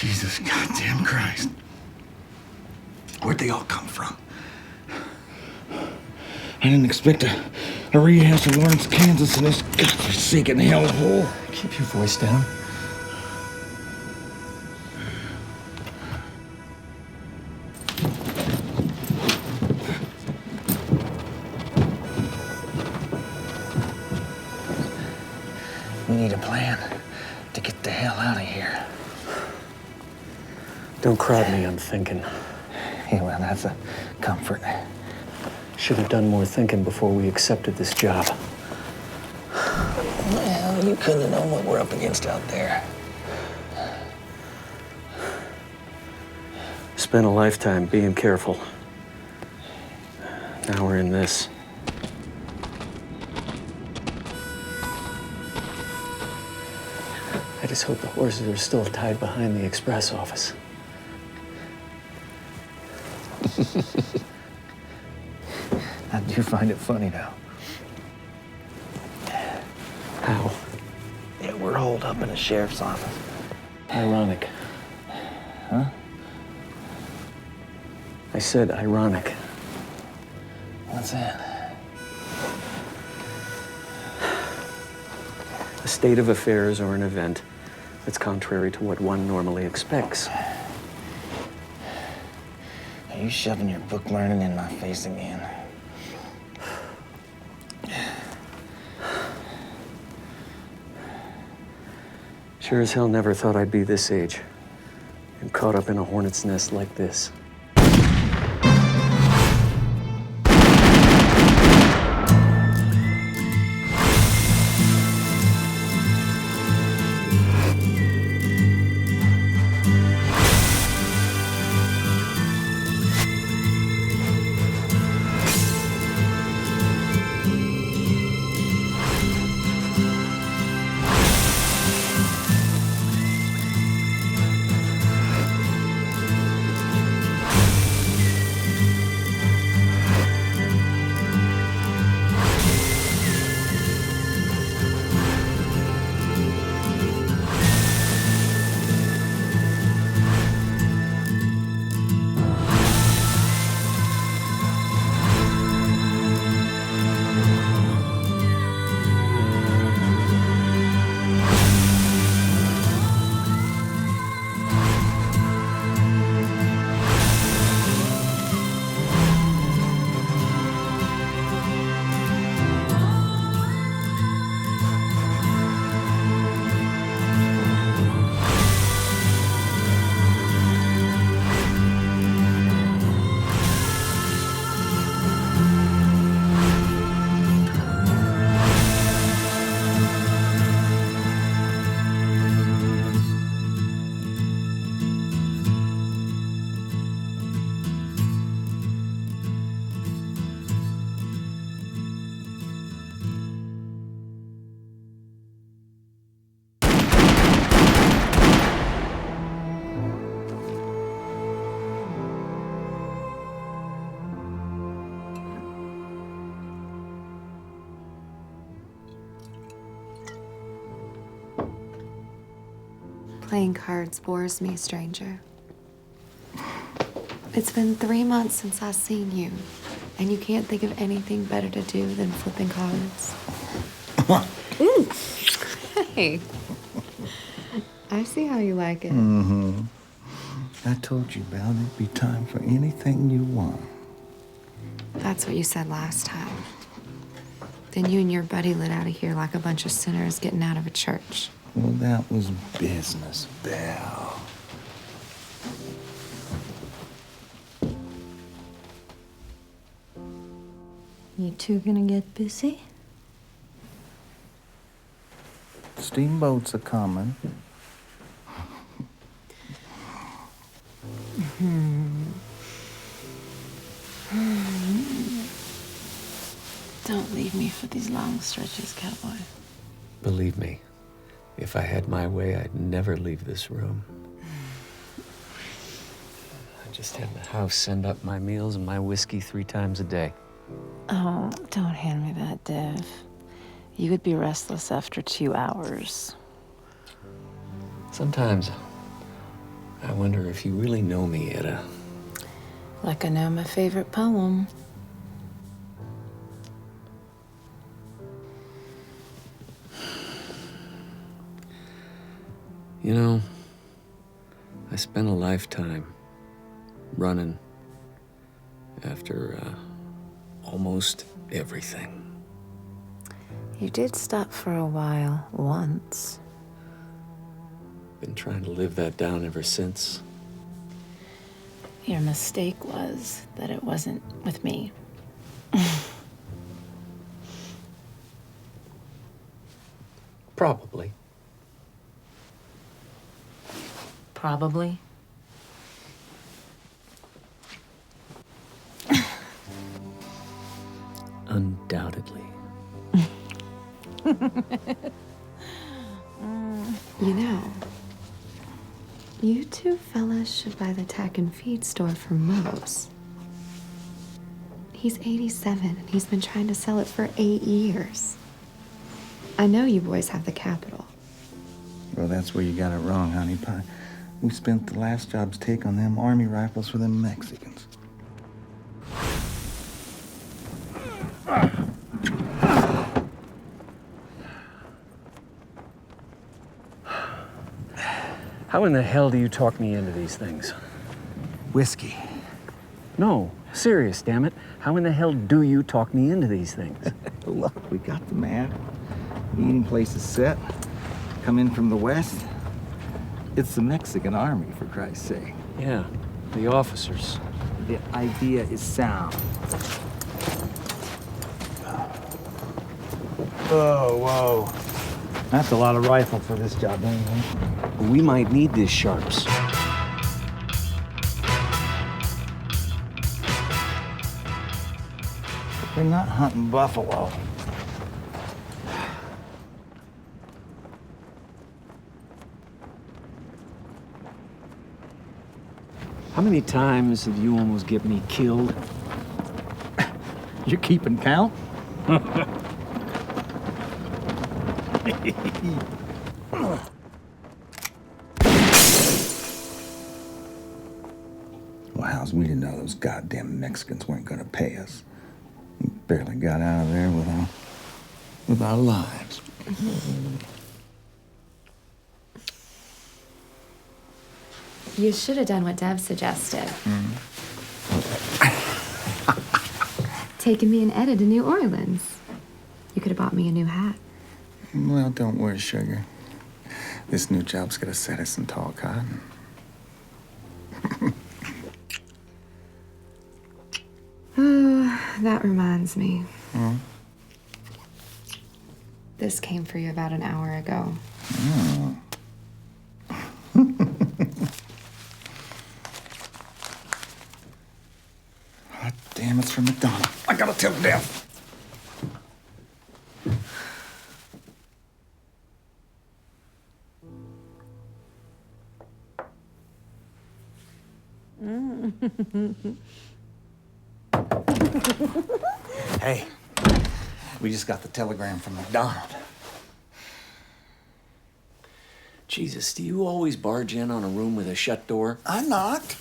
Jesus goddamn Christ. Where'd they all come from? I didn't expect a rehash of Lawrence, Kansas in this godforsaken hellhole. Keep your voice down. We need a plan to get the hell out of here. Don't crowd me, I'm thinking. Yeah, well, that's a comfort. Should have done more thinking before we accepted this job. Well, you couldn't have known what we're up against out there. Spent a lifetime being careful. Now we're in this. I just hope the horses are still tied behind the express office. I do find it funny now. How? Yeah, we're holed up in a sheriff's office. Ironic. Huh? I said ironic. What's that? A state of affairs or an event that's contrary to what one normally expects. Are you shoving your book learning in my face again? Sure as hell never thought I'd be this age and caught up in a hornet's nest like this. Playing cards bores me, stranger. It's been 3 months since I've seen you, and you can't think of anything better to do than flipping cards. Hey, I see how you like it. Mm-hmm. I told you, Belle, there'd be time for anything you want. That's what you said last time. Then you and your buddy lit out of here like a bunch of sinners getting out of a church. Well, that was business, Belle. You two gonna get busy? Steamboats are coming. Don't leave me for these long stretches, cowboy. Believe me, if I had my way, I'd never leave this room. I just had the house send up my meals and my whiskey 3 times a day. Oh, don't hand me that, Dev. You would be restless after 2 hours. Sometimes I wonder if you really know me, Etta. Like I know my favorite poem. You know, I spent a lifetime running after almost everything. You did stop for a while, once. Been trying to live that down ever since. Your mistake was that it wasn't with me. Probably. Probably. Undoubtedly. You know, you two fellas should buy the tack and feed store from Moe's. He's 87 and he's been trying to sell it for 8 years. I know you boys have the capital. Well, that's where you got it wrong, honey pie. We spent the last job's take on them army rifles for them Mexicans. How in the hell do you talk me into these things? Whiskey. No, serious, damn it. How in the hell do you talk me into these things? Look, we got the map. The eating place is set. Come in from the west. It's the Mexican army, for Christ's sake. Yeah, the officers. The idea is sound. Oh, whoa. That's a lot of rifle for this job, don't you think? We might need these sharps. We're not hunting buffalo. How many times have you almost get me killed? You're keeping count? Well, how's we didn't know those goddamn Mexicans weren't gonna pay us? We barely got out of there with our lives. You should have done what Dev suggested. Taking me and Etta to New Orleans. You could have bought me a new hat. Well, don't worry, sugar. This new job's gonna set us in tall cotton. Oh, that reminds me. This came for you about an hour ago. God damn, it's from McDonald. I gotta tell Dev. Hey, we just got the telegram from McDonald. Jesus, do you always barge in on a room with a shut door? I knocked.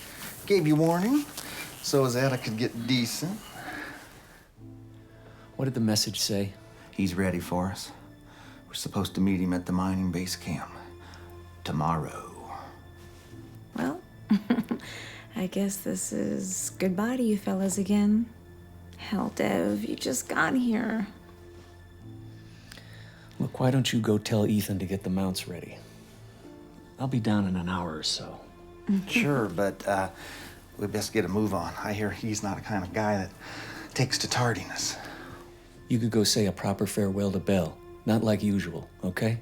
Gave you warning. So as Anat could get decent. What did the message say? He's ready for us. We're supposed to meet him at the mining base camp tomorrow. Well, I guess this is goodbye to you fellas again. Hell, Dev, you just got here. Look, why don't you go tell Ethan to get the mounts ready? I'll be down in an hour or so. Sure, but we best get a move on. I hear he's not the kind of guy that takes to tardiness. You could go say a proper farewell to Belle. Not like usual, okay?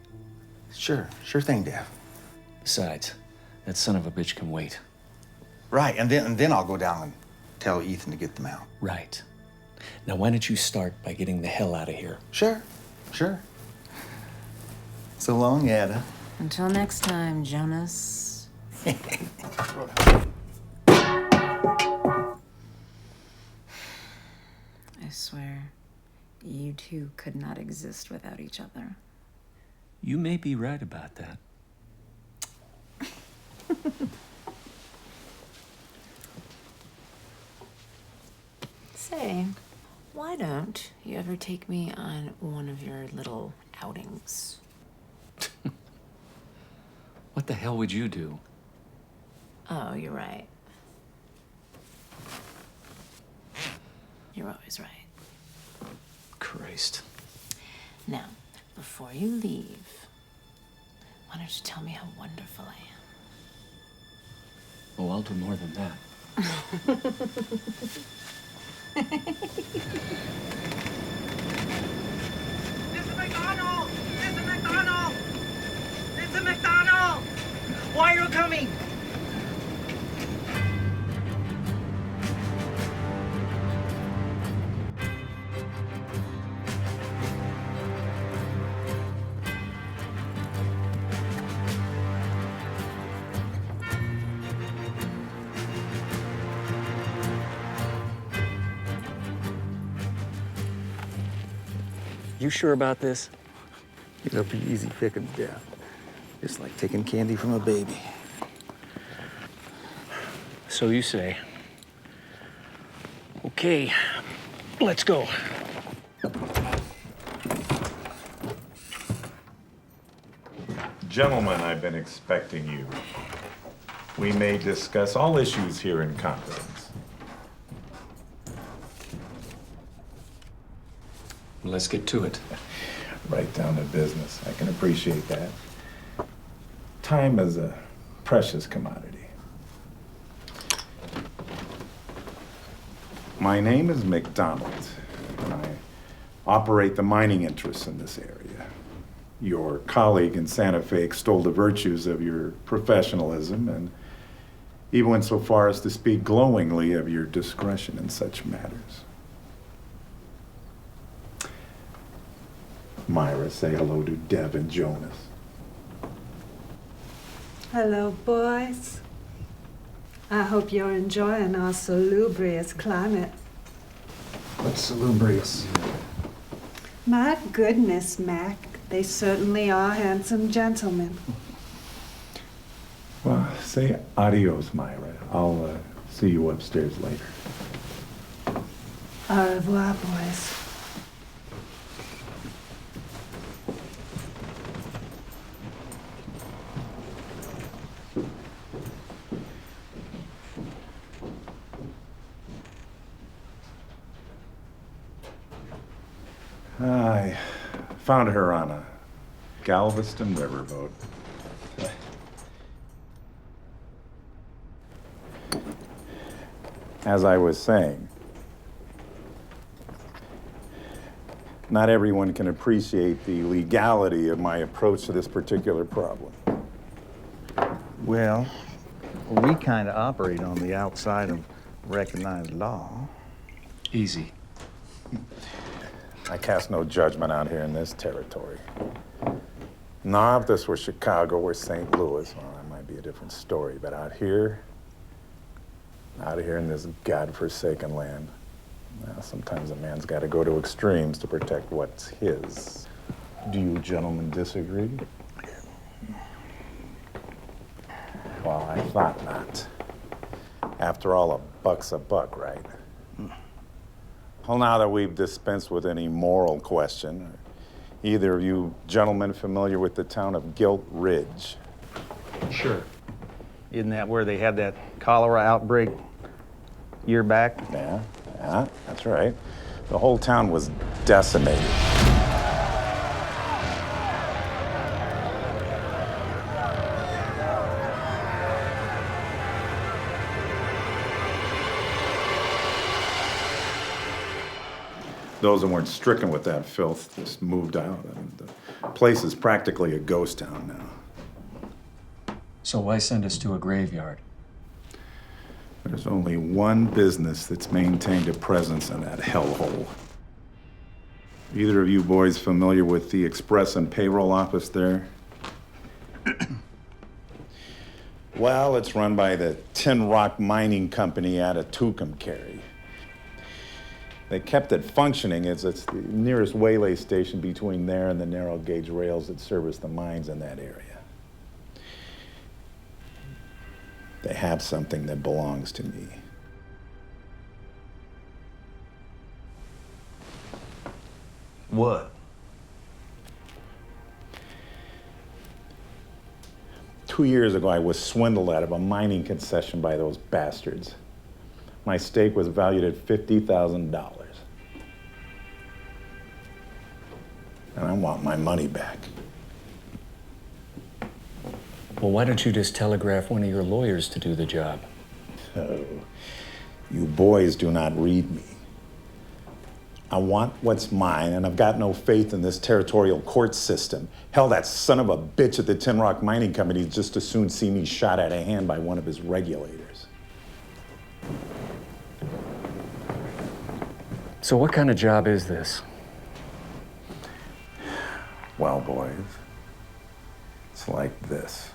Sure thing, Dev. Besides, that son of a bitch can wait. Right, and then I'll go down and tell Ethan to get them out. Right. Now, why don't you start by getting the hell out of here? Sure. So long, Ada. Until next time, Jonas. I swear, you two could not exist without each other. You may be right about that. Say, why don't you ever take me on one of your little outings? What the hell would you do? Oh, you're right. You're always right. Christ. Now, before you leave, why don't you tell me how wonderful I am? Oh, I'll do more than that. Mr. McDonald! Mr. McDonald! Mr. McDonald! Why are you coming? You sure about this? It'll be easy picking death. Just like taking candy from a baby. So you say. Okay, let's go. Gentlemen, I've been expecting you. We may discuss all issues here in confidence. Let's get to it. Right down to business. I can appreciate that. Time is a precious commodity. My name is McDonald, and I operate the mining interests in this area. Your colleague in Santa Fe extolled the virtues of your professionalism and even went so far as to speak glowingly of your discretion in such matters. Myra, say hello to Deb and Jonas. Hello, boys. I hope you're enjoying our salubrious climate. What's salubrious? My goodness, Mac, they certainly are handsome gentlemen. Well, say adios, Myra. I'll see you upstairs later. Au revoir, boys. I found her on a Galveston riverboat. As I was saying, not everyone can appreciate the legality of my approach to this particular problem. Well, we kind of operate on the outside of recognized law. Easy. I cast no judgment out here in this territory. Now, if this were Chicago or St. Louis, well, that might be a different story. But out here in this godforsaken land, well, sometimes a man's got to go to extremes to protect what's his. Do you gentlemen disagree? Well, I thought not. After all, a buck's a buck, right? Well, now that we've dispensed with any moral question, are either of you gentlemen familiar with the town of Gilt Ridge? Sure. Isn't that where they had that cholera outbreak year back? Yeah, that's right. The whole town was decimated. Those that weren't stricken with that filth just moved out. I mean, the place is practically a ghost town now. So why send us to a graveyard? There's only one business that's maintained a presence in that hellhole. Either of you boys familiar with the express and payroll office there? Well, it's run by the Tin Rock Mining Company out of Tucumcari. They kept it functioning as it's the nearest waylay station between there and the narrow gauge rails that service the mines in that area. They have something that belongs to me. What? Two years ago, I was swindled out of a mining concession by those bastards. My stake was valued at $50,000. And I want my money back. Well, why don't you just telegraph one of your lawyers to do the job? Oh, you boys do not read me. I want what's mine, and I've got no faith in this territorial court system. Hell, that son of a bitch at the Tin Rock Mining Company just as soon see me shot out of hand by one of his regulators. So what kind of job is this? Well, boys, it's like this.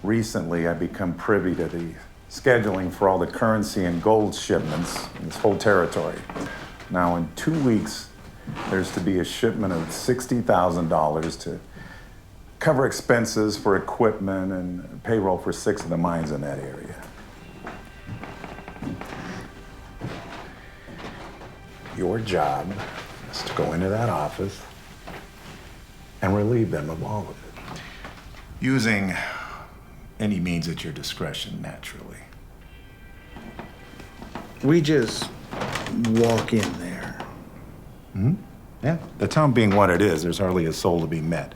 Recently, I've become privy to the scheduling for all the currency and gold shipments in this whole territory. Now, in 2 weeks, there's to be a shipment of $60,000 to cover expenses for equipment and payroll for 6 of the mines in that area. Your job is to go into that office and relieve them of all of it, using any means at your discretion, naturally. We just walk in there. Yeah, the town being what it is, there's hardly a soul to be met.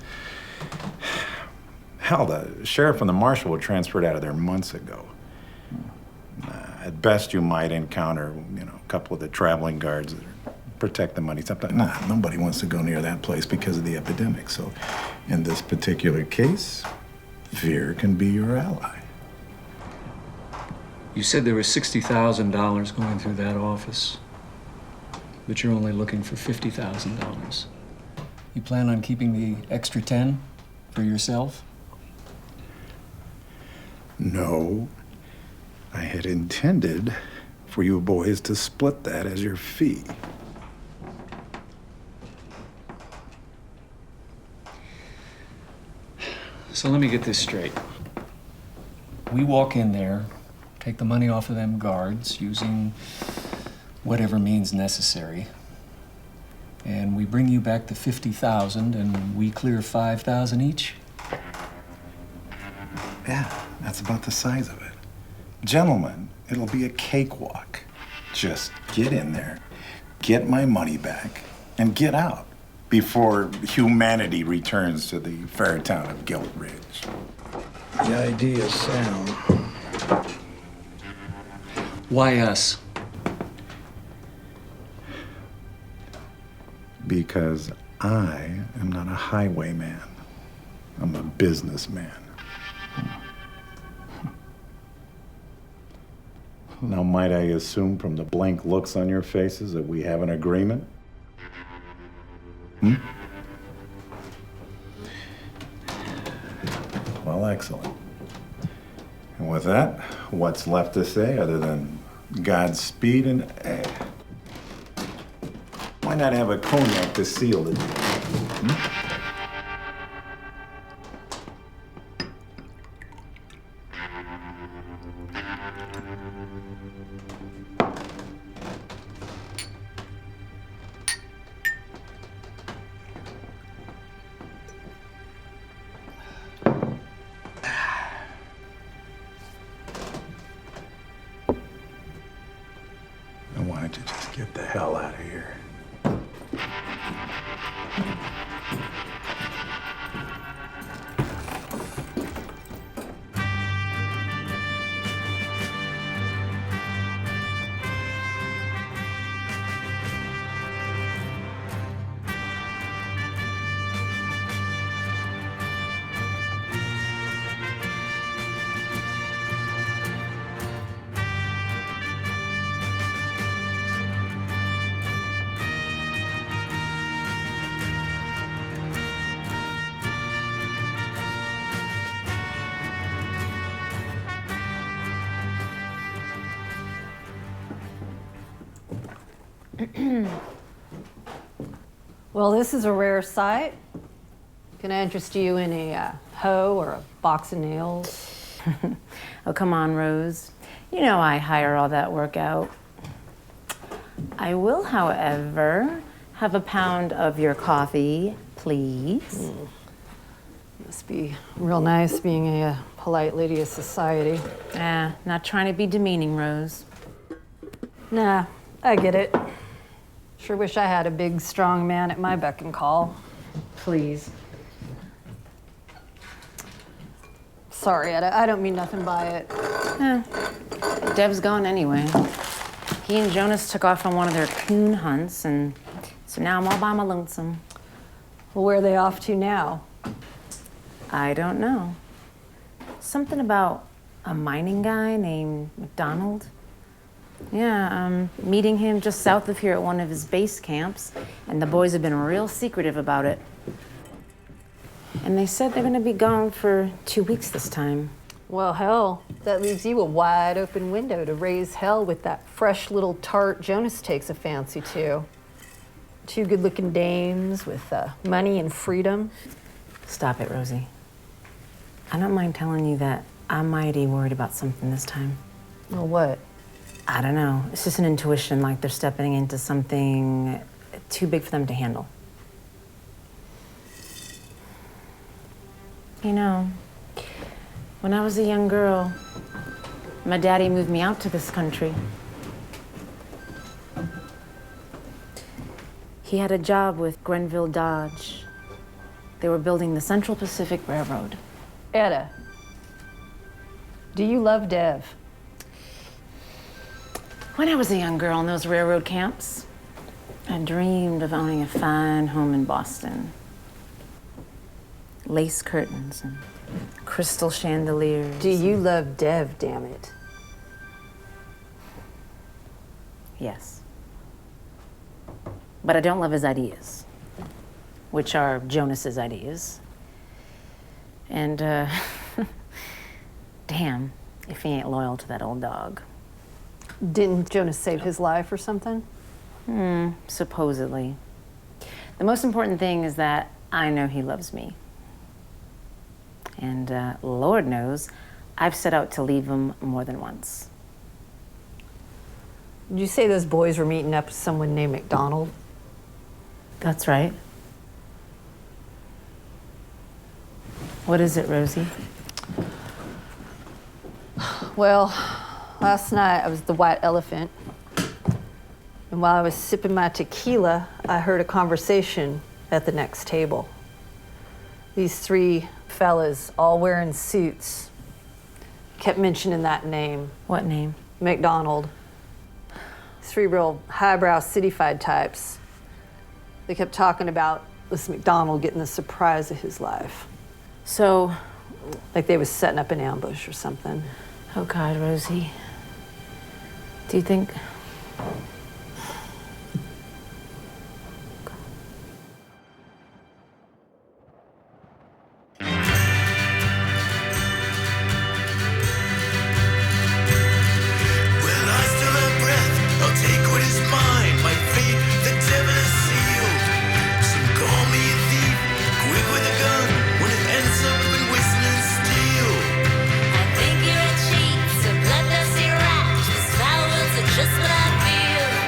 Hell, the sheriff and the marshal were transferred out of there months ago. At best, you might encounter, a couple of the traveling guards that protect the money. Sometimes, nobody wants to go near that place because of the epidemic. So, in this particular case, fear can be your ally. You said there was $60,000 going through that office, but you're only looking for $50,000. You plan on keeping the extra 10 for yourself? No, I had intended for you boys to split that as your fee. So let me get this straight. We walk in there, take the money off of them guards using whatever means necessary, and we bring you back the $50,000 and we clear $5,000 each? Yeah, that's about the size of it. Gentlemen, it'll be a cakewalk. Just get in there, get my money back, and get out before humanity returns to the fair town of Gilt Ridge. The idea is sound. Why us? Because I am not a highwayman. I'm a businessman. Now, might I assume from the blank looks on your faces that we have an agreement? Well, excellent. And with that, what's left to say other than Godspeed and why not have a cognac to seal the deal? Why don't you just get the hell out of here? Well, this is a rare sight. Can I interest you in a hoe or a box of nails? Oh, come on, Rose. You know I hire all that work out. I will, however, Have a pound of your coffee, please. Must be real nice being a polite lady of society. Not trying to be demeaning, Rose. Nah, I get it. Sure wish I had a big, strong man at my beck and call. Please. Sorry, Etta, I don't mean nothing by it. Dev's gone anyway. He and Jonas took off on one of their coon hunts, and so now I'm all by my lonesome. Well, where are they off to now? I don't know. Something about a mining guy named McDonald. Yeah, I'm meeting him just south of here at one of his base camps, and the boys have been real secretive about it. And they said they're gonna be gone for 2 weeks this time. Well, hell, that leaves you a wide open window to raise hell with that fresh little tart Jonas takes a fancy to. 2 good-looking dames with money and freedom. Stop it, Rosie. I don't mind telling you that I'm mighty worried about something this time. Well, what? I don't know. It's just an intuition, like they're stepping into something too big for them to handle. You know, when I was a young girl, my daddy moved me out to this country. He had a job with Grenville Dodge. They were building the Central Pacific Railroad. Etta, do you love Dev? When I was a young girl in those railroad camps, I dreamed of owning a fine home in Boston. Lace curtains and crystal chandeliers. Do you love Dev, damn it? Yes. But I don't love his ideas, which are Jonas's ideas. And, damn, if he ain't loyal to that old dog. Didn't Jonas save his life or something? Supposedly. The most important thing is that I know he loves me. And Lord knows, I've set out to leave him more than once. Did you say those boys were meeting up with someone named McDonald? That's right. What is it, Rosie? Well, last night I was at the White Elephant, and while I was sipping my tequila, I heard a conversation at the next table. These 3 fellas, all wearing suits, kept mentioning that name. What name? McDonald. 3 real highbrow city-fied types. They kept talking about this McDonald getting the surprise of his life. So, Like they was setting up an ambush or something. oh God, Rosie. Do you think... Just what I feel.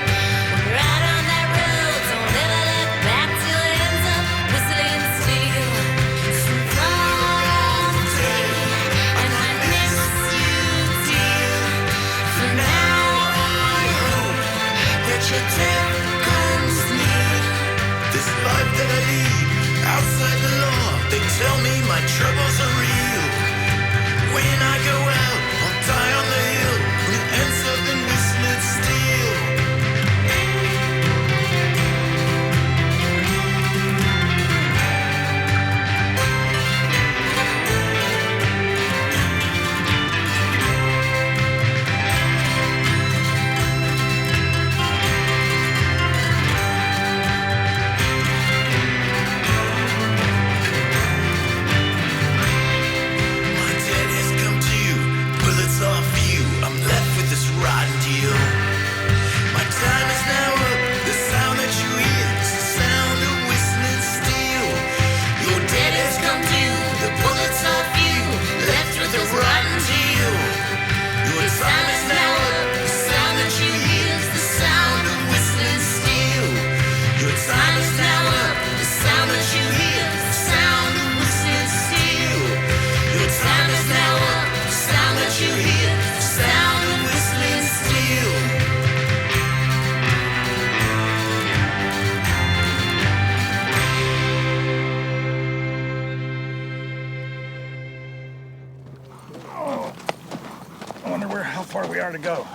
how far we are to go.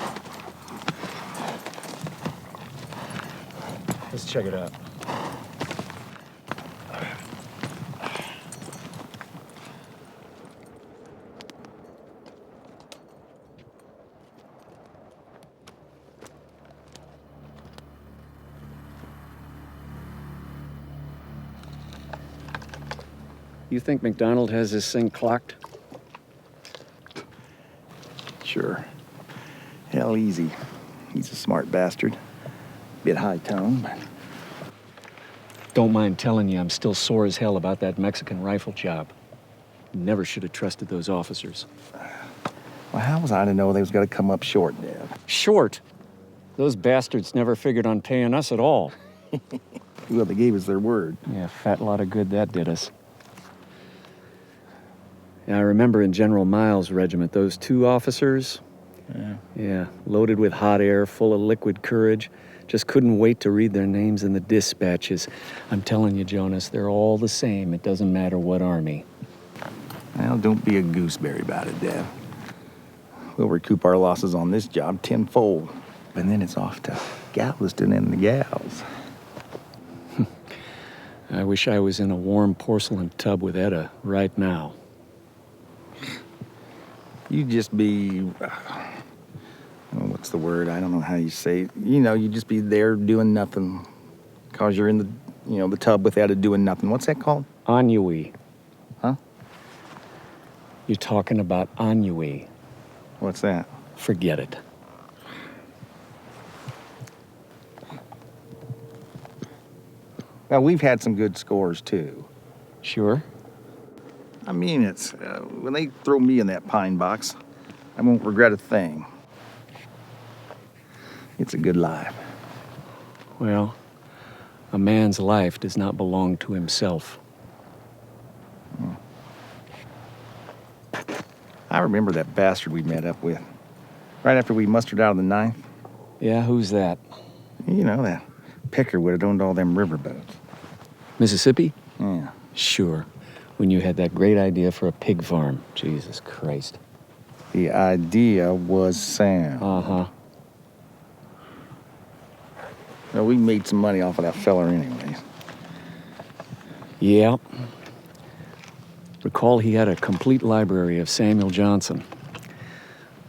Let's check it out. You think McDonald has this thing clocked? Sure. Hell, easy. He's a smart bastard. Bit high tone, but Don't mind telling you, I'm still sore as hell about that Mexican rifle job. Never should have trusted those officers. well, how was I to know they was gonna come up short, Dad? Short? Those bastards never figured on paying us at all. Well, they gave us their word. Yeah, fat lot of good that did us. Yeah, I remember in General Miles' regiment, those 2 officers, yeah, loaded with hot air, full of liquid courage, just couldn't wait to read their names in the dispatches. I'm telling you, Jonas, they're all the same. It doesn't matter what army. Well, don't be a gooseberry about it, Dad. We'll recoup our losses on this job tenfold. And then it's off to Galveston and the gals. I wish I was in a warm porcelain tub with Etta right now. You just be, what's the word? I don't know how you say it. You know, you just be there doing nothing because you're in the, the tub with Etta doing nothing. What's that called? Ennui. Huh? You're talking about ennui. What's that? Forget it. Well, we've had some good scores, too. Sure? I mean, it's, when they throw me in that pine box, I won't regret a thing. It's a good life. Well, a man's life does not belong to himself. I remember that bastard we met up with, right after we mustered out of the 9th. Yeah, who's that? You know, that picker would have owned all them riverboats. Mississippi? Yeah. Sure. When you had that great idea for a pig farm. Jesus Christ. The idea was sound. Uh-huh. Well, we made some money off of that feller anyways. Yeah. Recall he had a complete library of Samuel Johnson.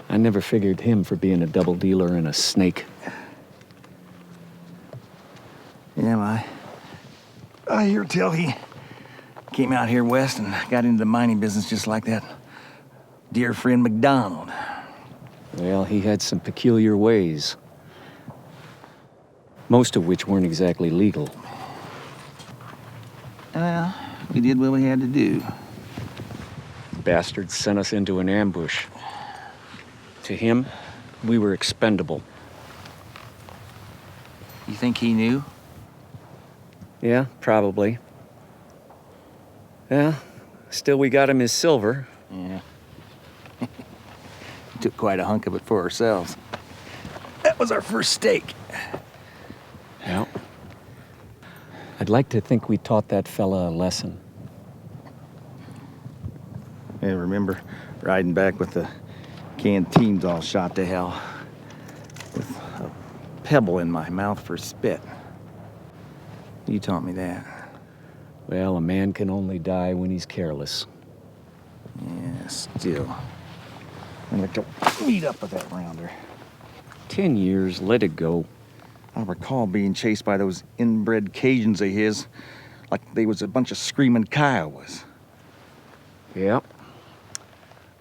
I never figured him for being a double dealer and a snake. Yeah, I hear tell he came out here west and got into the mining business just like that dear friend McDonald. Well, he had some peculiar ways. Most of which weren't exactly legal. Well, we did what we had to do. Bastards sent us into an ambush. To him, we were expendable. You think he knew? Yeah, probably. Yeah, still we got him his silver. Yeah. We took quite a hunk of it for ourselves. That was our first stake. Yeah. I'd like to think we taught that fella a lesson. Yeah, remember riding back with the canteens all shot to hell with a pebble in my mouth for spit. You taught me that. Well, a man can only die when he's careless. Yeah, still. I'd like to meet up with that rounder. 10 years, let it go. I recall being chased by those inbred Cajuns of his like they was a bunch of screaming Kiowas. Yep.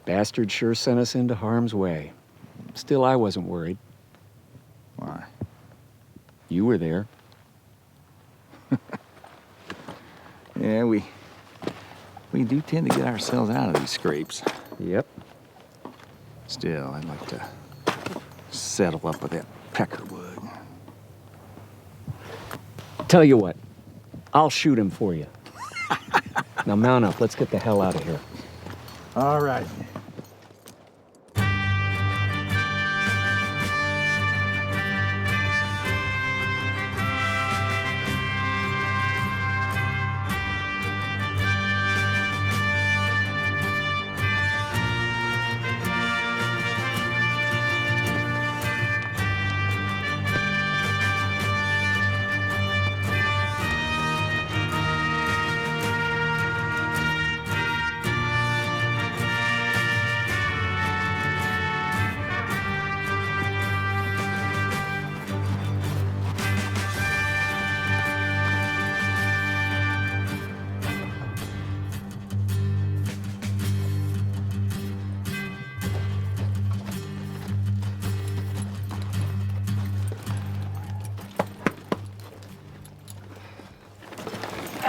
Bastard sure sent us into harm's way. Still, I wasn't worried. Why? You were there. Yeah, we do tend to get ourselves out of these scrapes. Yep. Still, I'd like to settle up with that Peckerwood. Tell you what, I'll shoot him for you. Now mount up, let's get the hell out of here. All right.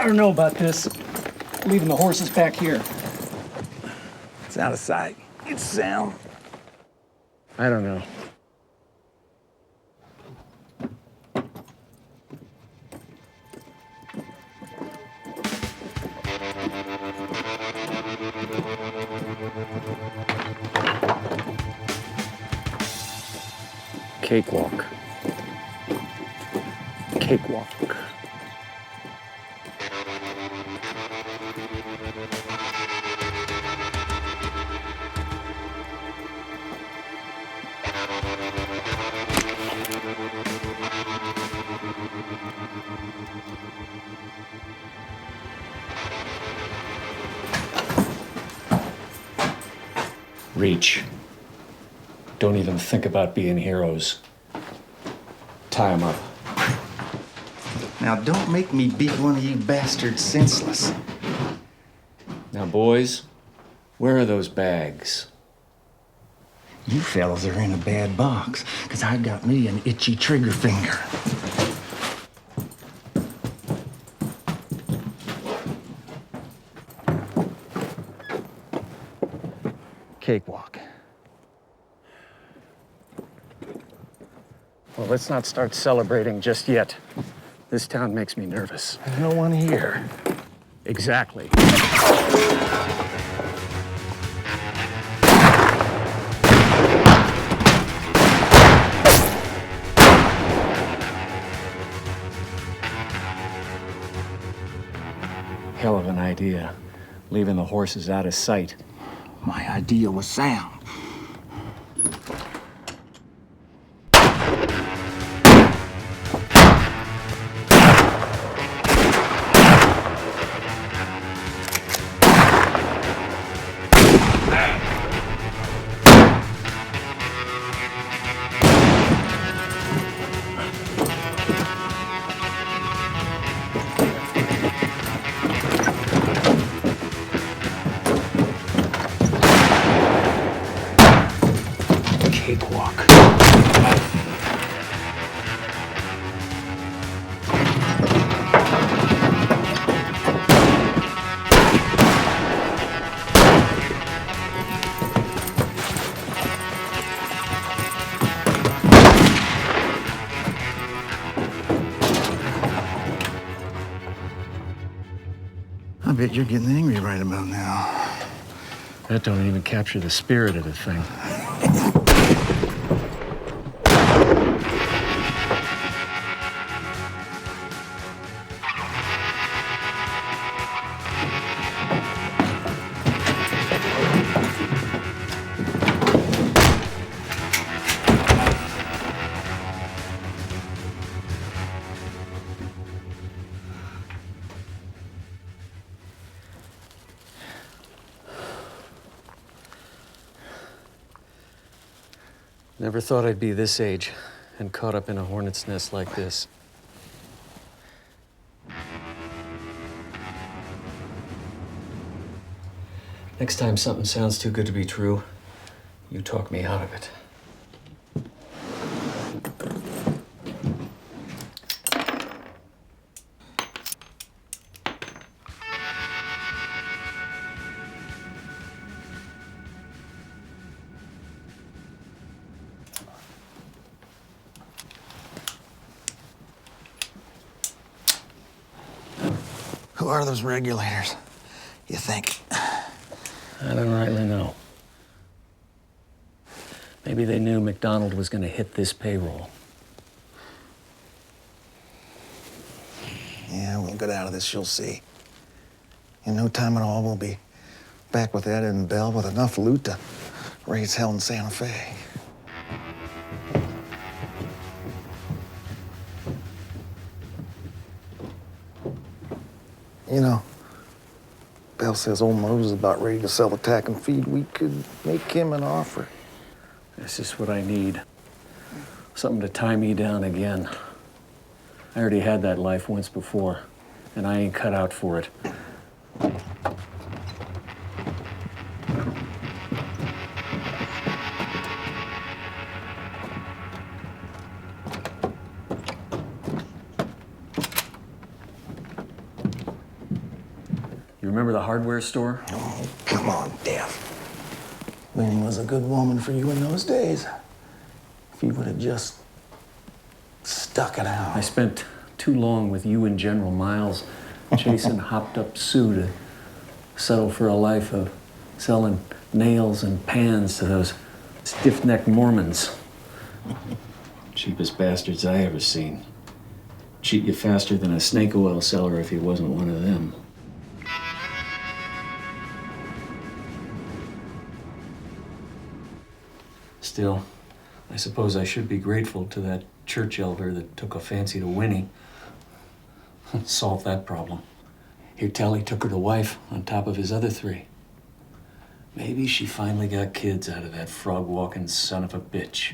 don't know about this. Leaving the horses back here. It's out of sight. It's sound. I don't know. Cakewalk. Cakewalk. Reach. Don't even think about being heroes. Tie 'em up. Now, don't make me beat one of you bastards senseless. Now, boys, where are those bags? You fellas are in a bad box, because I got me an itchy trigger finger. Cakewalk. Well, let's not start celebrating just yet. This town makes me nervous. There's no one here. Exactly. Hell of an idea, leaving the horses out of sight. My idea was sound. Cakewalk. I bet you're getting angry right about now. That don't even capture the spirit of the thing. Never thought I'd be this age and caught up in a hornet's nest like this. Next time something sounds too good to be true, you talk me out of it. Who are those regulators, you think? I don't rightly know. Maybe they knew McDonald was going to hit this payroll. Yeah, we'll get out of this, you'll see. In no time at all, we'll be back with Ed and Bell with enough loot to raise hell in Santa Fe. You know, Bell says old Mose is about ready to sell the tack and feed. We could make him an offer. This is what I need. Something to tie me down again. I already had that life once before, and I ain't cut out for it. Remember the hardware store? Oh, come on, Dev. Winnie was a good woman for you in those days. If you would have just stuck it out. I spent too long with you and General Miles chasing hopped-up Sue to settle for a life of selling nails and pans to those stiff-necked Mormons. Cheapest bastards I ever seen. Cheat you faster than a snake oil seller if he wasn't one of them. Still, I suppose I should be grateful to that church elder that took a fancy to Winnie. Solved that problem. He'd tell he took her to wife on top of his other 3. Maybe she finally got kids out of that frog-walking son of a bitch.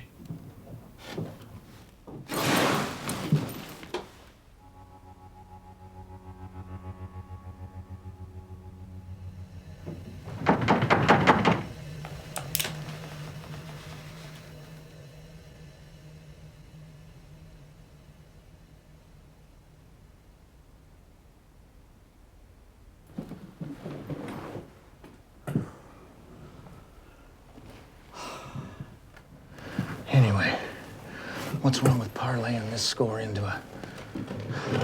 Anyway, what's wrong with parlaying this score into a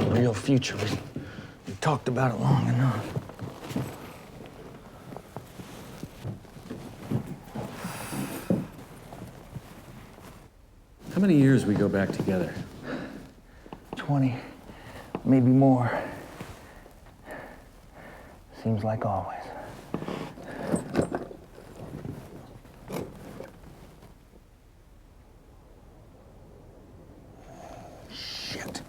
real future? We talked about it long enough. How many years we go back together? 20, maybe more. Seems like always. Shit.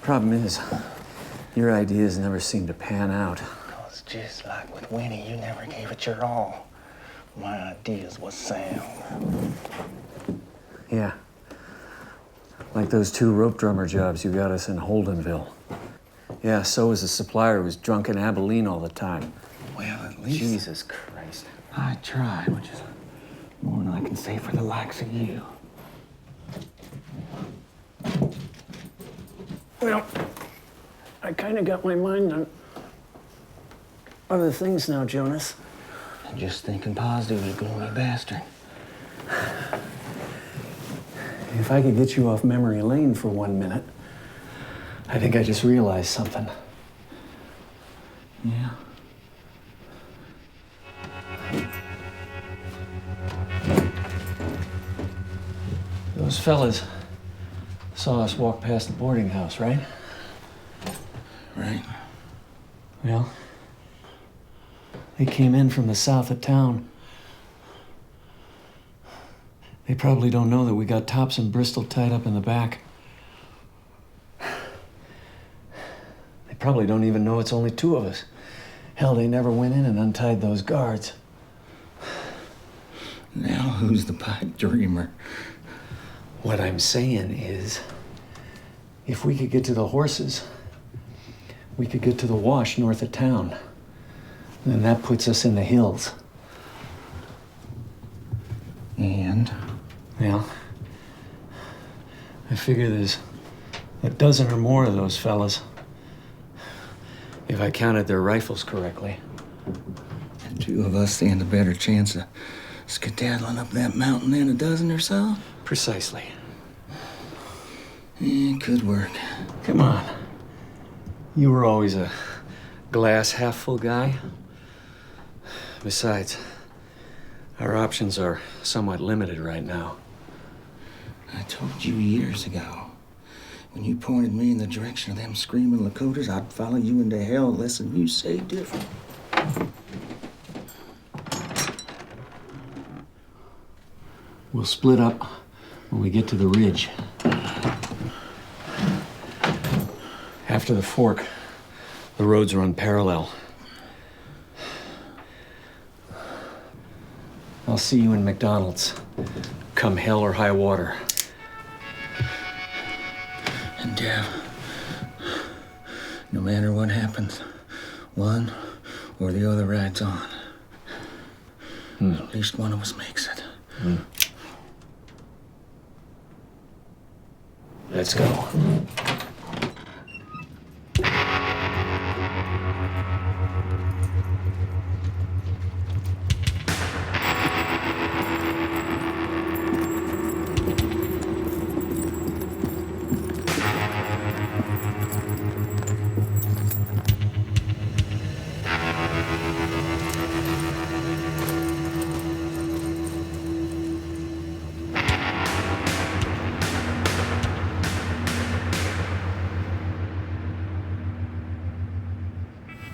Problem is, your ideas never seem to pan out. It's just like with Winnie, you never gave it your all. My ideas was sound. Yeah. Like those 2 rope drummer jobs you got us in Holdenville. Yeah, so was the supplier who was drunk in Abilene all the time. Well, at least Jesus Christ. I tried, which is more than I can say for the likes of you. Well, I kind of got my mind on other things now, Jonas. And just thinking positive, you gloomy bastard. If I could get you off memory lane for 1 minute, I think I just realized something. Yeah. Those fellas saw us walk past the boarding house, right? Right. Well, they came in from the south of town. They probably don't know that we got Tops and Bristol tied up in the back. They probably don't even know it's only 2 of us. Hell, they never went in and untied those guards. Now who's the pipe dreamer? What I'm saying is, if we could get to the horses, we could get to the wash north of town. Then that puts us in the hills. And? Well, I figure there's a dozen or more of those fellas, if I counted their rifles correctly. And 2 of us stand a better chance of skedaddling up that mountain than a dozen or so? Precisely. Could work. Come on. You were always a glass half full guy. Besides, our options are somewhat limited right now. I told you years ago, when you pointed me in the direction of them screaming Lakotas, I'd follow you into hell unless you say different. We'll split up when we get to the ridge. After the fork, the roads run parallel. I'll see you in McDonald's, come hell or high water. And Dev, matter what happens, one or the other rides on. At least one of us makes it. Let's go.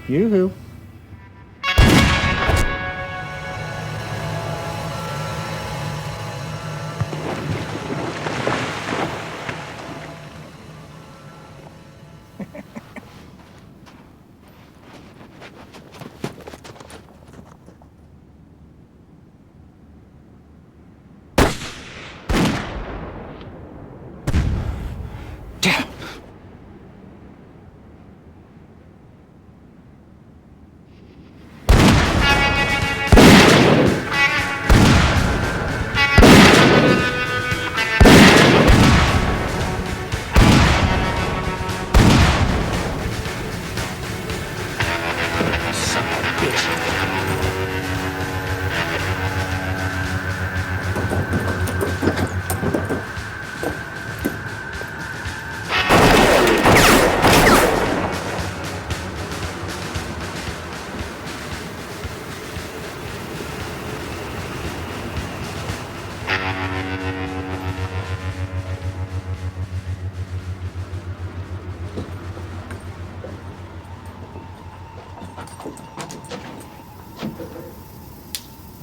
Yoo-hoo.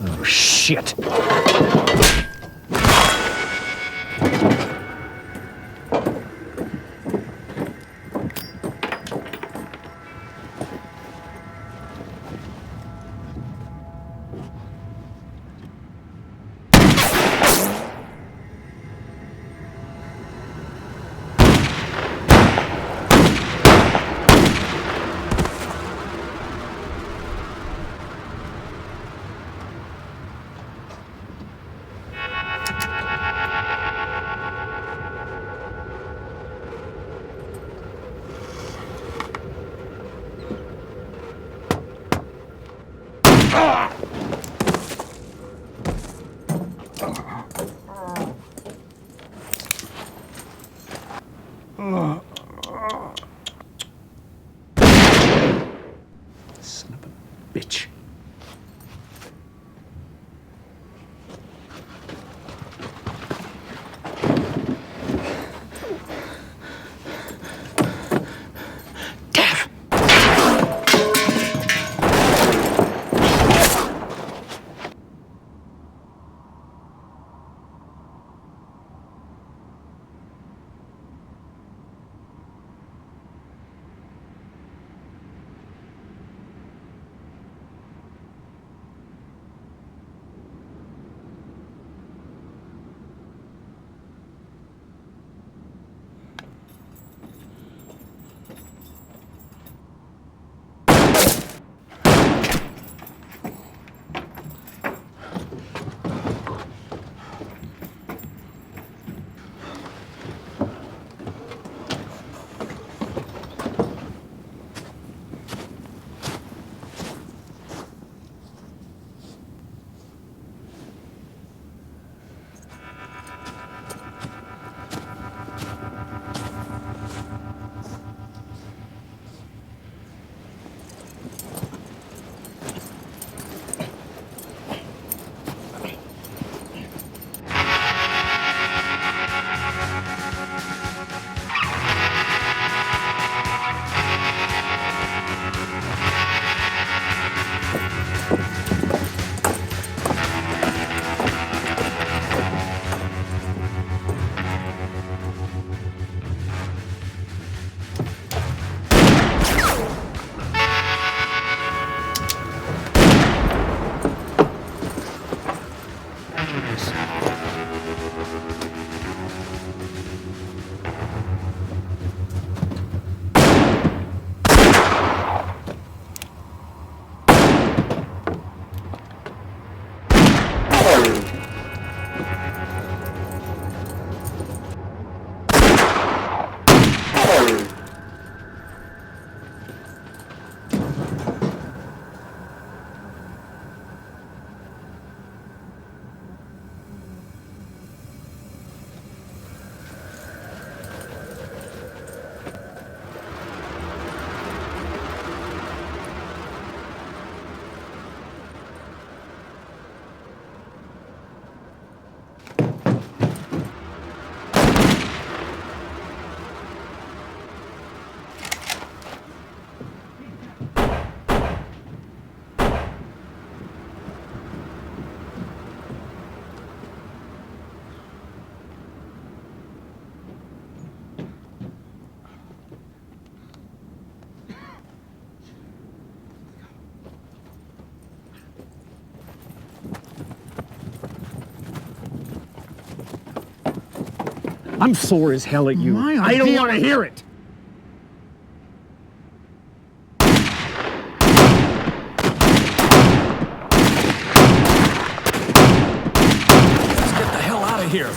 Oh, shit. Son of a bitch. I'm sore as hell at you. My I don't idea- want to hear it. Let's get the hell out of here.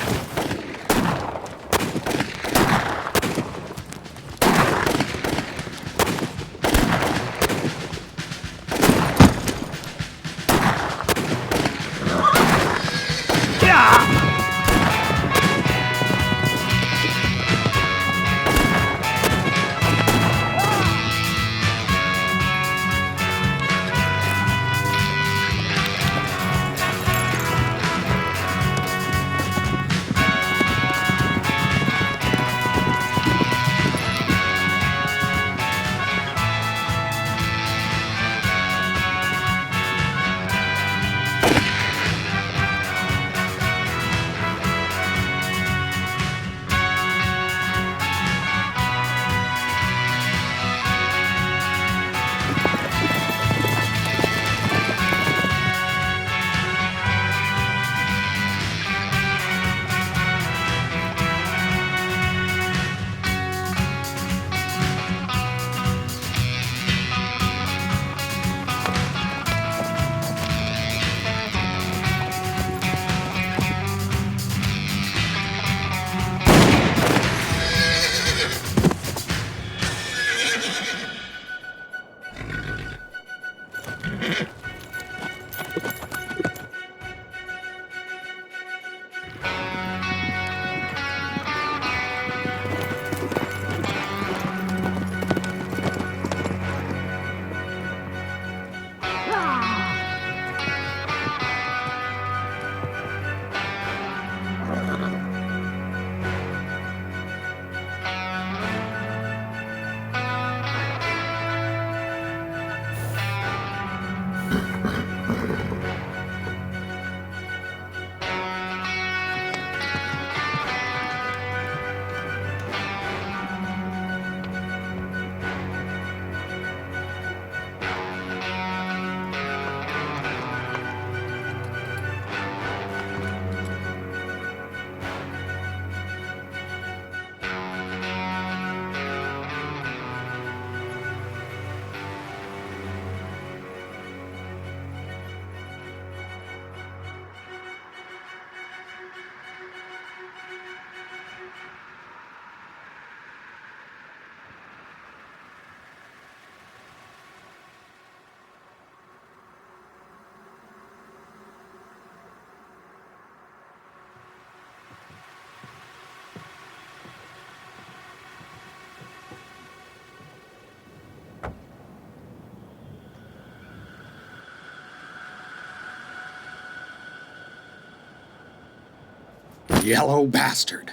Yellow bastard.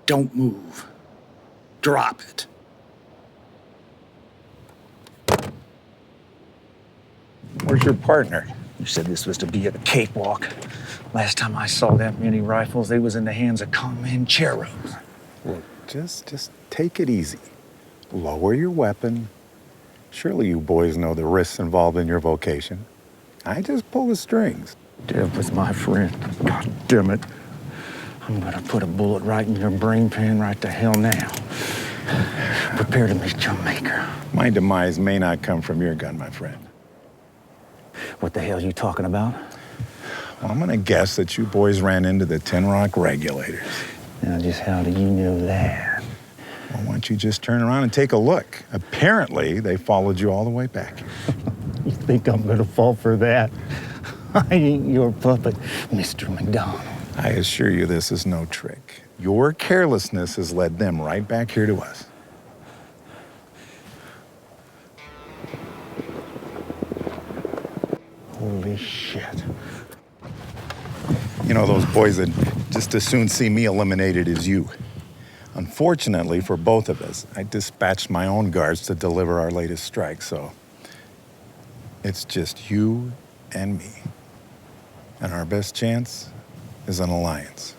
Don't move. Drop it. Where's your partner? You said this was to be a cakewalk. Last time I saw that many rifles, they was in the hands of Comancheros. Look, just take it easy. Lower your weapon. Surely you boys know the risks involved in your vocation. I just pull the strings. Dev was my friend. God damn it. I'm gonna put a bullet right in your brain pan right the hell now. Prepare to meet your maker. My demise may not come from your gun, my friend. What the hell you talking about? Well, I'm gonna guess that you boys ran into the Tin Rock regulators. Now, just how do you know that? Well, why don't you just turn around and take a look? Apparently, they followed you all the way back here. You think I'm gonna fall for that? I ain't your puppet, Mr. McDonald. I assure you this is no trick. Your carelessness has led them right back here to us. Holy shit. You know, those boys would just as soon see me eliminated as you. Unfortunately for both of us, I dispatched my own guards to deliver our latest strike, so it's just you and me. And our best chance is an alliance.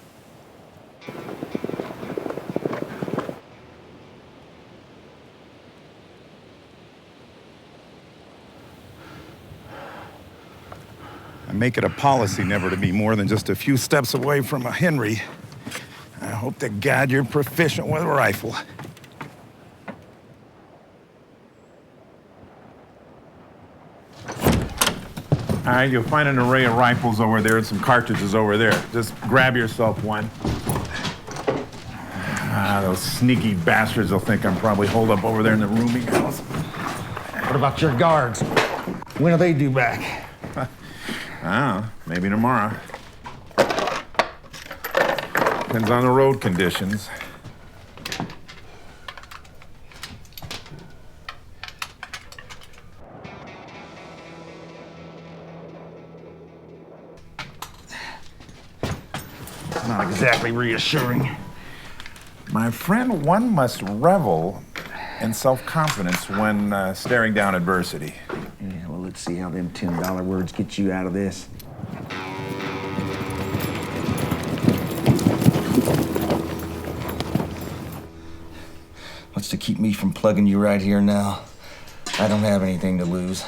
I make it a policy never to be more than just a few steps away from a Henry. I Hope to God you're proficient with a rifle. All right, you'll find an array of rifles over there and some cartridges over there. Just grab yourself one. Those sneaky bastards will think I'm probably holed up over there in the rooming house. What about your guards? When do they due back? I don't know, maybe tomorrow. Depends on the road conditions. Not exactly reassuring. My friend, one must revel in self-confidence when staring down adversity. Yeah, well, let's see how them $10 words get you out of this. What's to keep me from plugging you right here now? I don't have anything to lose.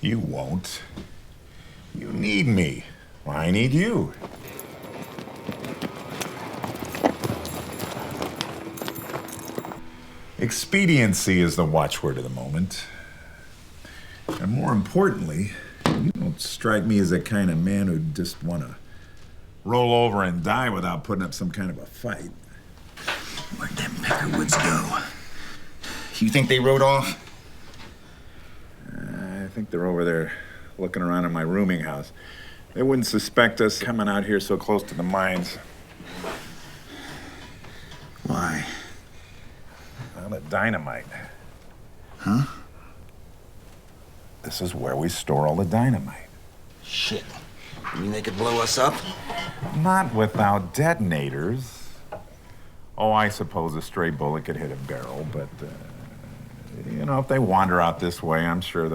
You won't. You need me. Well, I need you. Expediency is the watchword of the moment. And more importantly, you don't strike me as the kind of man who'd just want to roll over and die without putting up some kind of a fight. Where'd them Peckerwoods go? You think they rode off? I think they're over there looking around in my rooming house. They wouldn't suspect us coming out here so close to the mines. Why? Well, the dynamite. Huh? This is where we store all the dynamite. Shit. You mean they could blow us up? Not without detonators. Oh, I suppose a stray bullet could hit a barrel, but, you know, if they wander out this way, I'm sure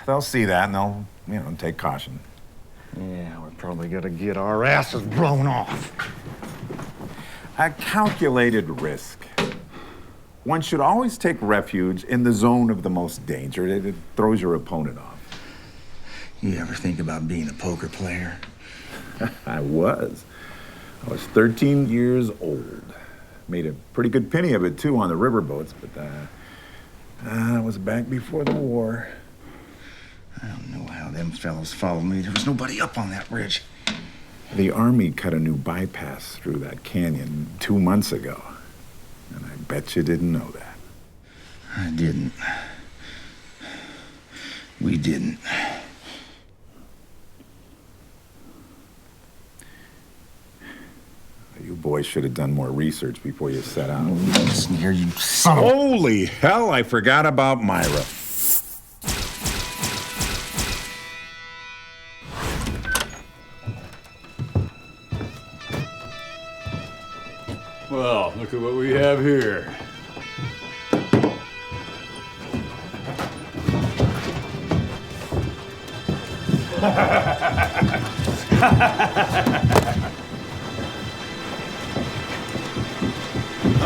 they'll see that and they'll, take caution. Yeah, we're probably gonna get our asses blown off. A calculated risk. One should always take refuge in the zone of the most danger. It throws your opponent off. You ever think about being a poker player? I was 13 years old. Made a pretty good penny of it, too, on the riverboats, but that was back before the war. I don't know how them fellows followed me. There was nobody up on that bridge. The Army cut a new bypass through that canyon 2 months ago. And I bet you didn't know that. I didn't. We didn't. You boys should have done more research before you set out. Listen here, you son of a... Holy hell, I forgot about Myra. Well, look at what we have here.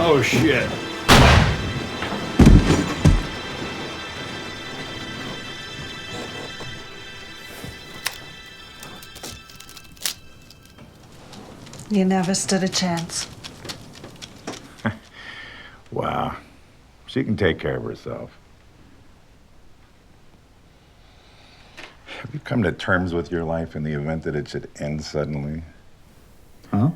Oh, shit. You never stood a chance. Wow. She can take care of herself. Have you come to terms with your life in the event that it should end suddenly? Huh?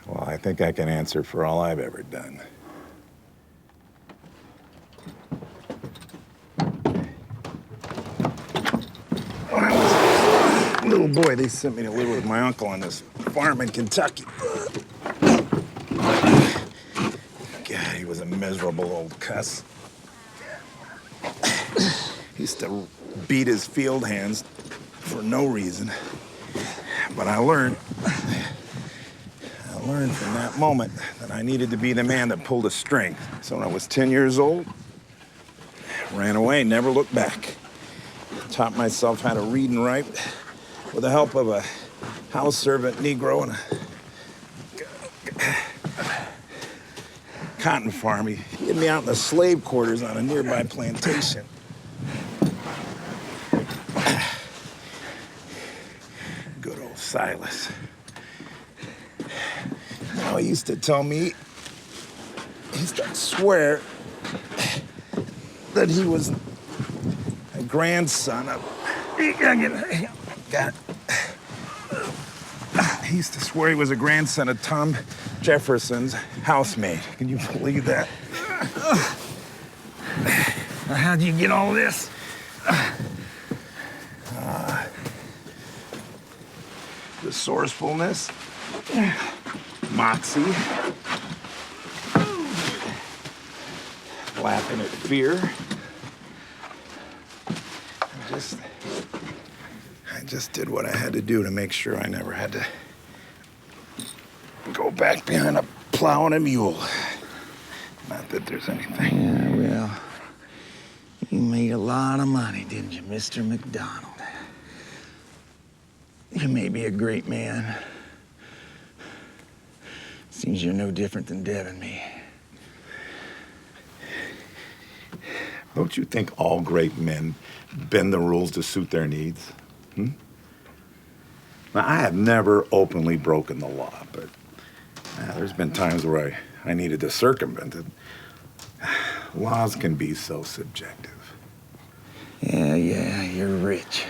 Well, I think I can answer for all I've ever done. When I was a little boy, they sent me to live with my uncle on this farm in Kentucky. God, he was a miserable old cuss. He used to beat his field hands for no reason. But I learned from that moment that I needed to be the man that pulled a string. So when I was 10 years old, I ran away, never looked back. Taught myself how to read and write with the help of a house servant Negro and a cotton farm. He hid me out in the slave quarters on a nearby plantation. Good old Silas. You know, he used to tell me, he used to swear that he was a grandson of... God. He used to swear he was a grandson of Tom Jefferson's housemaid. Can you believe that? How'd you get all this? Resourcefulness, moxie, laughing at fear. I just did what I had to do to make sure I never had to go back behind a plow and a mule. Not that there's anything. Yeah, well, you made a lot of money, didn't you, Mr. McDonald? You may be a great man. Seems you're no different than Dev and me. Don't you think all great men bend the rules to suit their needs? Now, I have never openly broken the law, but there's been times where I needed to circumvent it. Laws can be so subjective. Yeah, you're rich.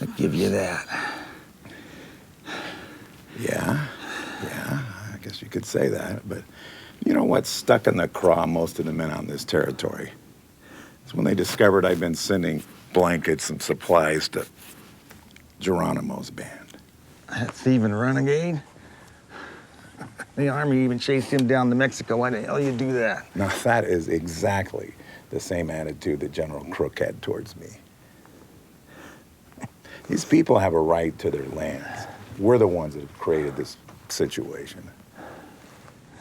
I'll give you that. Yeah, I guess you could say that, but you know what's stuck in the craw of most of the men on this territory? It's when they discovered I'd been sending blankets and supplies to Geronimo's band. That thieving renegade? The army even chased him down to Mexico. Why the hell you do that? Now, that is exactly the same attitude that General Crook had towards me. These people have a right to their lands. We're the ones that have created this situation.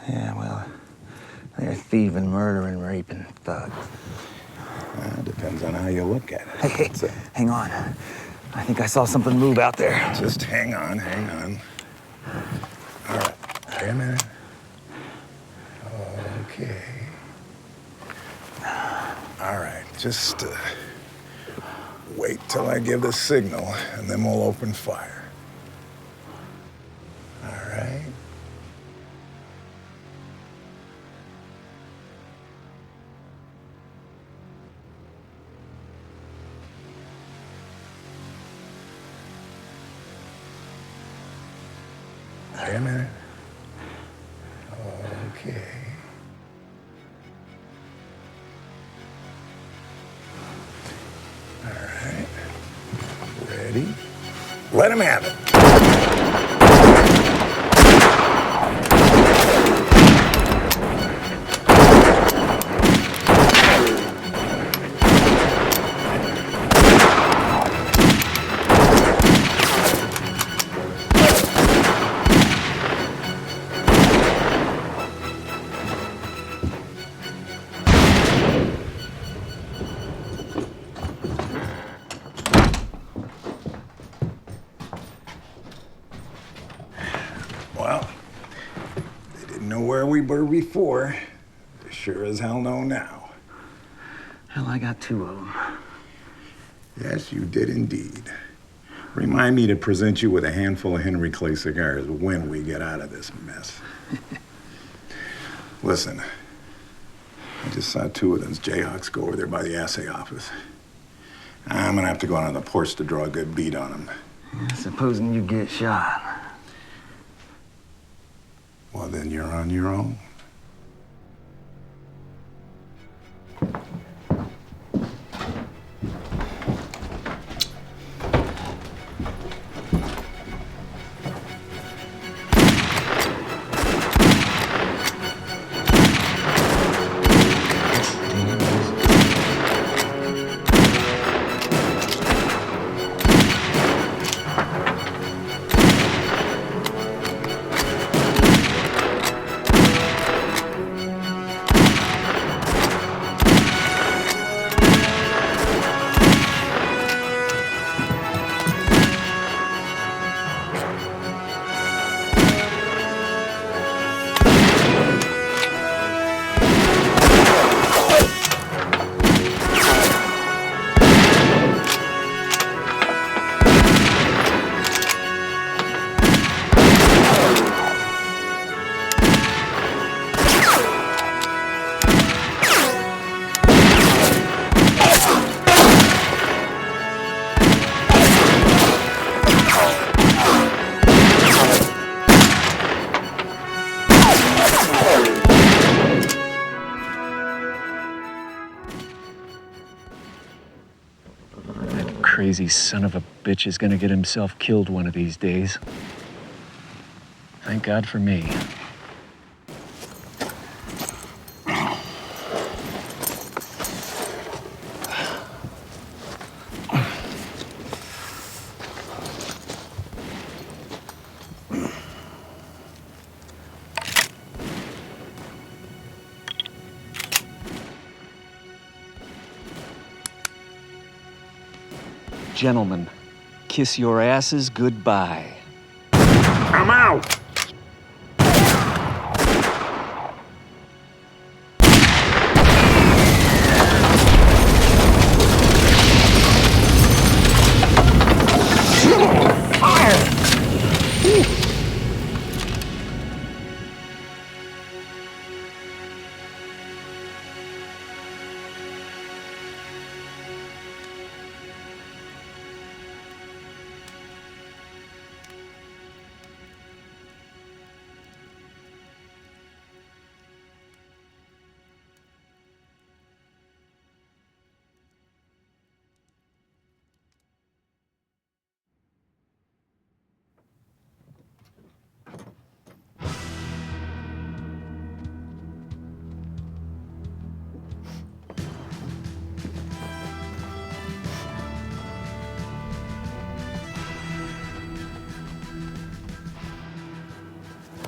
Yeah, well, they're thieving, murdering, raping thugs. Depends on how you look at it. Hey, hang on. I think I saw something move out there. Just hang on. All right, wait a minute. Okay. All right, just wait till I give the signal, and then we'll open fire. All right? Wait a minute. Okay. All right. Ready? Let him have it. Well, they didn't know where we were before. They sure as hell know now. Hell, I got two of them. Yes, you did indeed. Remind me to present you with a handful of Henry Clay cigars when we get out of this mess. Listen, I just saw two of those Jayhawks go over there by the assay office. I'm gonna have to go out on the porch to draw a good bead on them. Yeah, supposing you get shot. Well, then you're on your own. lazy son of a bitch is gonna get himself killed one of these days. Thank God for me. Gentlemen, kiss your asses goodbye. I'm out!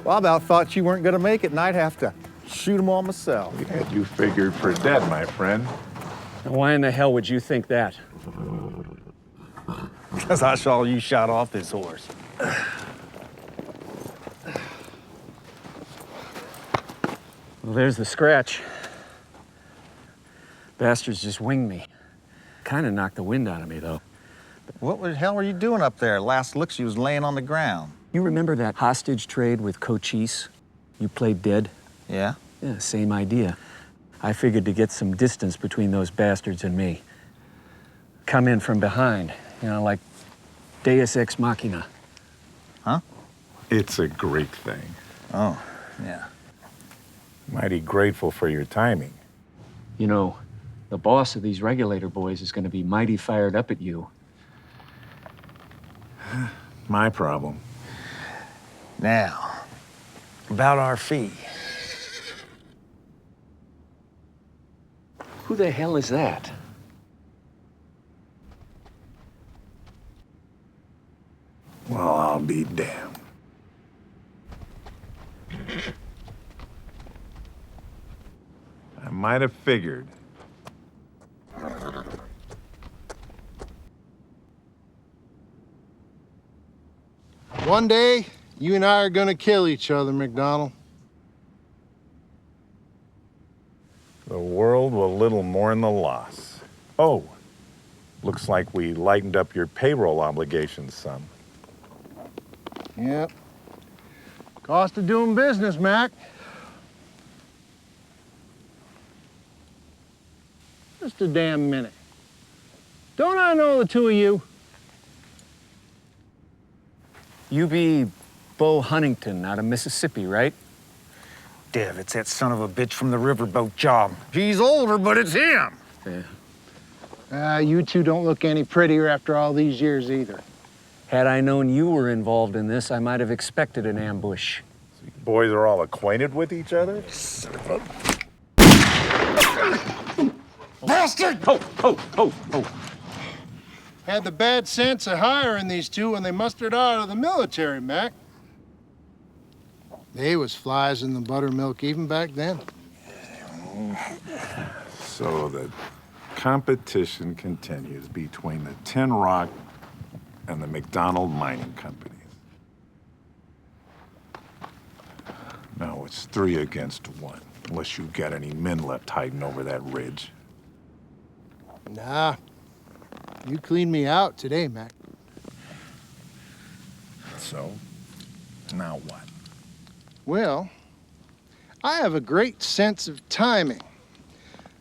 Well, I about thought you weren't gonna make it and I'd have to shoot them all myself. We had you figured for dead, my friend. Why in the hell would you think that? Because I saw you shot off this horse. Well, there's the scratch. Bastards just winged me. Kind of knocked the wind out of me, though. What the hell were you doing up there? Last look, she was laying on the ground. You remember that hostage trade with Cochise? You played dead? Yeah? Yeah, same idea. I figured to get some distance between those bastards and me. Come in from behind, you know, like Deus Ex Machina. Huh? It's a Greek thing. Oh, yeah. Mighty grateful for your timing. You know, the boss of these regulator boys is gonna be mighty fired up at you. My problem. Now, about our fee. Who the hell is that? Well, I'll be damned. I might have figured. One day, you and I are gonna kill each other, McDonald. The world will little mourn the loss. Oh, looks like we lightened up your payroll obligations some. Yep. Cost of doing business, Mac. Just a damn minute. Don't I know the two of you? You be Bo Huntington out of Mississippi, right? Dev, it's that son of a bitch from the riverboat job. He's older, but it's him. Yeah. You two don't look any prettier after all these years either. Had I known you were involved in this, I might have expected an ambush. So you boys are all acquainted with each other? Son of a... Bastard! Ho, ho, ho, ho. Had the bad sense of hiring these two when they mustered out of the military, Mac. They was flies in the buttermilk even back then. So the competition continues between the Tin Rock and the McDonald mining companies. Now it's 3 against 1, unless you got any men left hiding over that ridge. Nah. You cleaned me out today, Mac. So, now what? Well, I have a great sense of timing,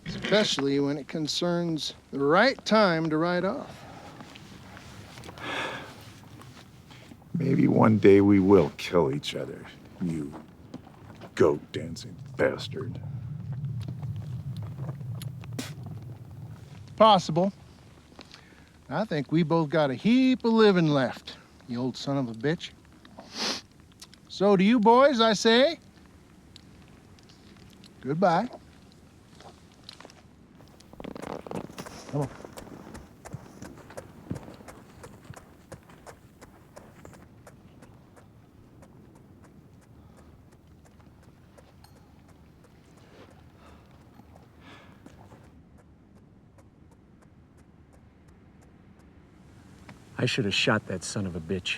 especially when it concerns the right time to ride off. Maybe one day we will kill each other, you goat-dancing bastard. Possible. I think we both got a heap of living left, you old son of a bitch. So to you boys, I say, goodbye. Come on. I should have shot that son of a bitch.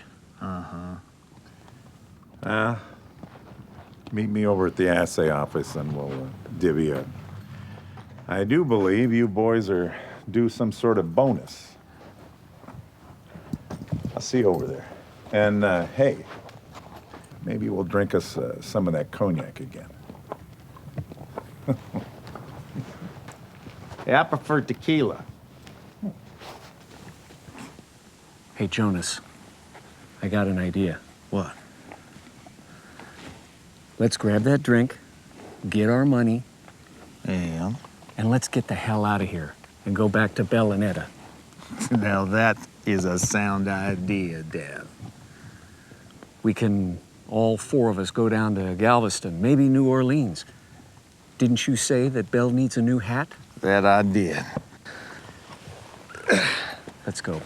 Meet me over at the assay office and we'll divvy up. I do believe you boys are due some sort of bonus. I'll see you over there. And hey, maybe we'll drink us some of that cognac again. Yeah, I prefer tequila. Hey, Jonas, I got an idea. What? Let's grab that drink, get our money, Yeah. and let's get the hell out of here and go back to Bell and Etta. Now that is a sound idea, Dad. We can, all four of us, go down to Galveston, maybe New Orleans. Didn't you say that Bell needs a new hat? That I did. Let's go.